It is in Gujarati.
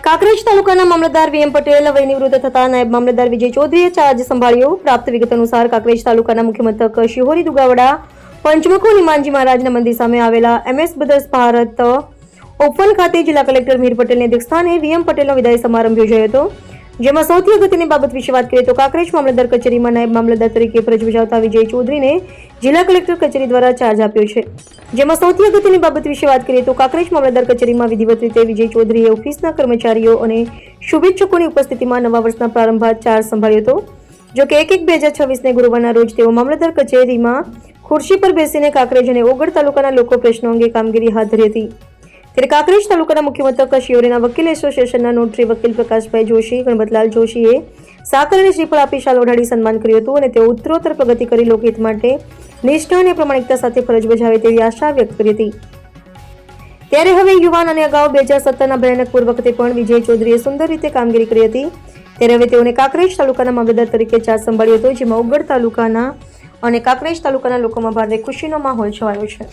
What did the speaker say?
કાંકરેજ તાલુકાના મામલતદાર વીએમ પટેલ હવે નિવૃત્ત થતા નાયબ મામલતદાર વિજય ચૌધરીએ ચાર્જ સંભાળ્યો। પ્રાપ્ત વિગત અનુસાર કાંકરેજ તાલુકાના મુખ્ય મથક શિહોરી દુગાવડા પંચમુખો હનુમાનજી મહારાજના મંદિર સામે આવેલા MS બ્રદર્સ ભારત ઓપન ખાતે જિલ્લા કલેક્ટર મીર પટેલની અધ્યક્ષસ્થાને વીએમ પટેલનો વિદાય સમારંભ યોજાયો હતો, જેમાં સૌથી અગત્યની બાબત વિશે વાત કરીએ તો કાંકરેજ મામલતદાર કચેરીમાં નાયબ મામલતદાર તરીકે ફરજ બજાવતા વિજય ચૌધરીને જિલ્લા કલેક્ટર કચેરી દ્વારા ચાર્જ આપ્યો છે। જેમાં સૌથી અગત્યની બાબત વિશે વાત કરીએ તો કાંકરેજ મામલતદાર કચેરીમાં વિધિવત રીતે વિજય ચૌધરીએ ઓફિસના કર્મચારીઓ અને શુભેચ્છકોની ઉપસ્થિતિમાં નવા વર્ષના પ્રારંભ બાદ ચાર્જ સંભાળ્યો હતો। જો કે 1/1/2026ને ગુરુવારના રોજ તેઓ મામલતદાર કચેરીમાં ખુરશી પર બેસીને કાંકરેજ અને ઓગળ તાલુકાના લોકો પ્રશ્નો અંગે કામગીરી હાથ ધરી હતી। ત્યારે કાંકરેજ તાલુકાના મુખ્ય મથક શિહોરીના વકીલ એસોસિએશનના નોટરી વકીલ પ્રકાશભાઈ જોશી, ગણપતલાલ જોશીએ સાકર અને શ્રીફળ આપી શાલ ઓઢાડી સન્માન કર્યું હતું અને તેઓ ઉત્તરોત્તર પ્રગતિ કરી લોકહિત માટે નિષ્ઠા અને પ્રમાણિકતા સાથે ફરજ બજાવે તેવી આશા વ્યક્ત કરી હતી। ત્યારે હવે યુવાન અને અગાઉ 2017ના ભયાનક પૂર વખતે પણ વિજય ચૌધરીએ સુંદર રીતે કામગીરી કરી હતી। ત્યારે હવે તેઓને કાંકરેજ તાલુકાના મામલતદાર તરીકે ચાર્જ સંભાળ્યો હતો, જેમાં ઓગળ તાલુકાના અને કાંકરેજ તાલુકાના લોકોમાં ભારે ખુશીનો માહોલ છવાયો છે।